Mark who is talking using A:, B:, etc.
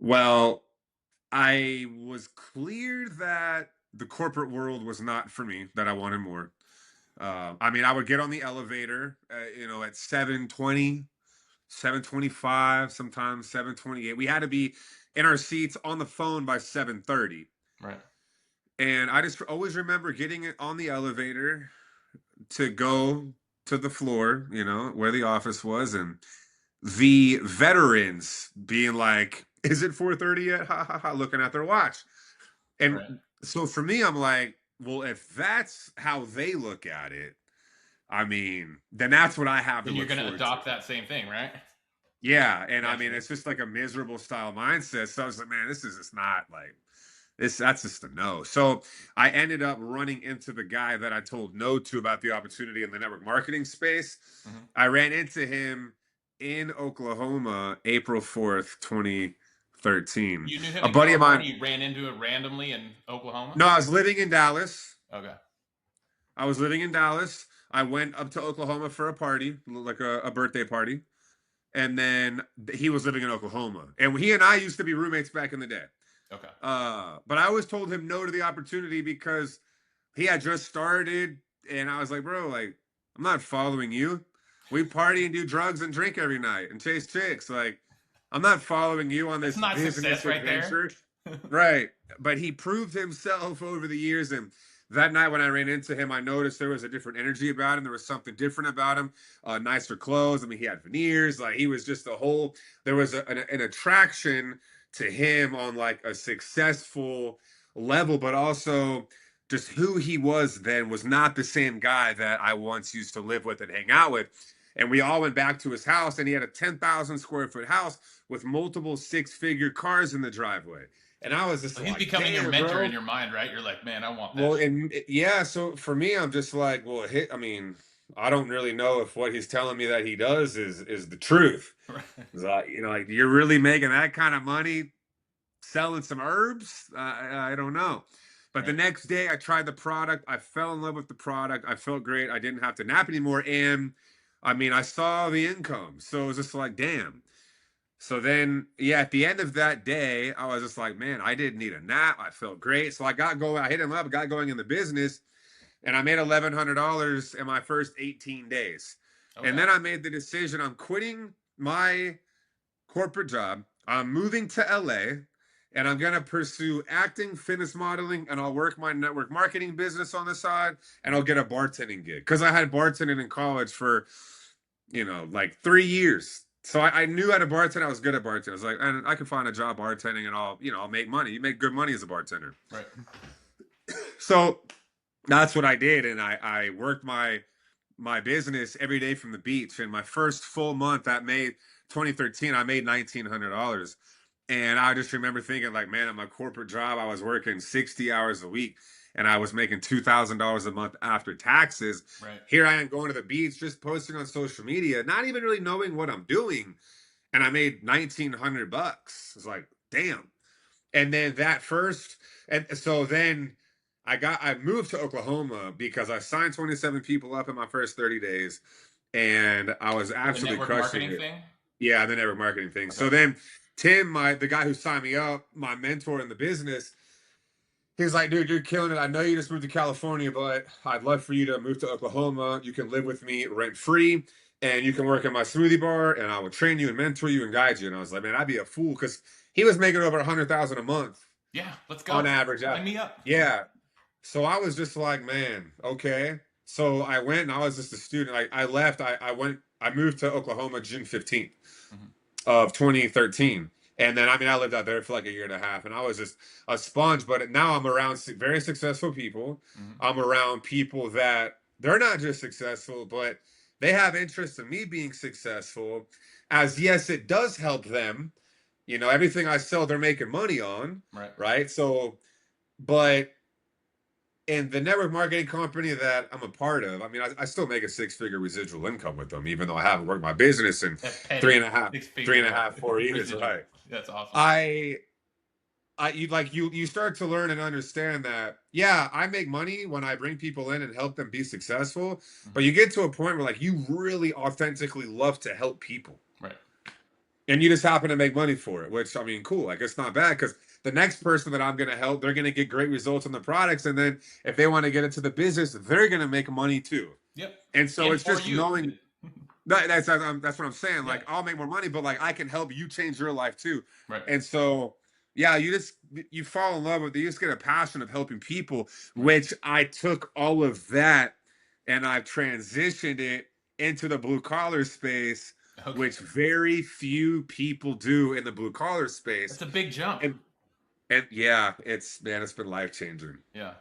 A: Well, I was clear that the corporate world was not for me, that I wanted more. I mean, I would get on the elevator, at 7:20, 7:25, sometimes 7:28. We had to be in our seats on the phone by 7:30.
B: Right.
A: And I just always remember getting it on the elevator to go to the floor, where the office was, and the veterans being like, "Is it 4:30 yet?" Ha ha ha, looking at their watch.
B: Right.
A: And so for me, I'm like, well, if that's how they look at it, I mean, then that's what I have to
B: Then you're
A: look
B: gonna
A: forward to.
B: adopt that same thing, right?
A: Yeah, and I mean,
B: Naturally.
A: it's just like a miserable style mindset. So I was like, man, this is just not like this. That's just a no. So I ended up running into the guy that I told no to about the opportunity in the network marketing space.
B: Hmm.
A: I ran into him in Oklahoma, April 4th, 2013.
B: You knew him
A: A
B: in
A: buddy of mine.
B: California. You ran into it randomly in Oklahoma.
A: No, I was living in Dallas.
B: Okay.
A: I was living in Dallas. I went up to Oklahoma for a party, like a birthday party. And then he was living in Oklahoma. And he and I used to be roommates back in the day.
B: Okay.
A: But I always told him no to the opportunity because he had just started. And I was like, bro, like, I'm not following you. We party and do drugs and drink every night and chase chicks. Like, I'm not following you on
B: That's
A: this
B: not
A: business
B: success right there.
A: adventure. Right. But he proved himself over the years. And that night when I ran into him, I noticed there was a different energy about him. There was something different about him. Nicer clothes. I mean, he had veneers. Like he was just a whole. There was an attraction to him on like a successful level, but also just who he was then was not the same guy that I once used to live with and hang out with. And we all went back to his house, and he had a 10,000 square foot house with multiple six-figure cars in the driveway. And I was just
B: So he's
A: like,
B: becoming your
A: damn,
B: mentor in
A: bro.
B: your mind, right? You're like, man, I want that
A: Well,
B: shit.
A: and yeah, so for me, I'm just like, well, I mean, I don't really know if what he's telling me that he does is the truth.
B: Right.
A: 'Cause like you're really making that kind of money selling some herbs? I don't know. But the
B: Right.
A: next day, I tried the product. I fell in love with the product. I felt great. I didn't have to nap anymore, and I mean, I saw the income, so it was just like, damn. So then, yeah, at the end of that day, I was just like, man, I didn't need a nap. I felt great. So I got going. I hit him up, got going in the business, and I made $1,100 in my first 18 days. And
B: Okay.
A: then I made the decision I'm quitting my corporate job. I'm moving to LA and I'm going to pursue acting, fitness modeling, and I'll work my network marketing business on the side and I'll get a bartending gig because I had bartending in college for, like 3 years. So I knew how to bartend. I was good at bartending. I was like, and I can find a job bartending and I'll make money. You make good money as a bartender.
B: Right.
A: So that's what I did. And I worked my business every day from the beach. And my first full month that May 2013, I made $1,900. And I just remember thinking, like, man, at my corporate job, I was working 60 hours a week and I was making $2,000 a month after taxes.
B: Right.
A: Here I am going to the beach, just posting on social media, not even really knowing what I'm doing. And I made $1,900. It's like, damn. And then and so then I moved to Oklahoma because I signed 27 people up in my first 30 days and I was
B: For the
A: absolutely
B: network
A: crushing
B: marketing
A: it.
B: thing.
A: Yeah, the network marketing thing.
B: Okay.
A: So then Tim, the guy who signed me up, my mentor in the business, he's like, dude, you're killing it. I know you just moved to California, but I'd love for you to move to Oklahoma. You can live with me rent free and you can work in my smoothie bar and I will train you and mentor you and guide you. And I was like, man, I'd be a fool because he was making over 100,000 a month
B: Yeah. Let's
A: on
B: go.
A: average.
B: Sign me up.
A: Yeah. So I was just like, man, okay. So I went and I was just a student. I left. I moved to Oklahoma June 15th
B: Hmm.
A: of 2013. And then, I mean, I lived out there for like a year and a half and I was just a sponge. But now I'm around very successful people.
B: Hmm.
A: I'm around people that they're not just successful, but they have interest in me being successful. As yes, it does help them. Everything I sell, they're making money on.
B: Right.
A: Right. So, but in the network marketing company that I'm a part of, I mean, I still make a six-figure residual income with them, even though I haven't worked my business in
B: That's
A: three
B: petty.
A: and a half,
B: Six
A: three
B: figure
A: and a half, 4 years,
B: residual.
A: right?
B: That's awesome.
A: I, you start to learn and understand that, yeah, I make money when I bring people in and help them be successful,
B: Hmm.
A: but you get to a point where like you really authentically love to help people.
B: Right.
A: and you just happen to make money for it, which I mean, cool. Like it's not bad because the next person that I'm going to help, they're going to get great results on the products, and then if they want to get into the business, they're going to make money too.
B: Yep.
A: And so
B: And
A: it's
B: for
A: just
B: you.
A: knowing that's what I'm saying.
B: Yeah.
A: Like I'll make more money, but like I can help you change your life too.
B: Right.
A: And so yeah, you fall in love with it. You just get a passion of helping people,
B: Right.
A: which I took all of that and I've transitioned it into the blue collar space,
B: Okay.
A: which very few people do in the blue collar space.
B: That's a big jump.
A: And yeah, it's been life changing.
B: Yeah.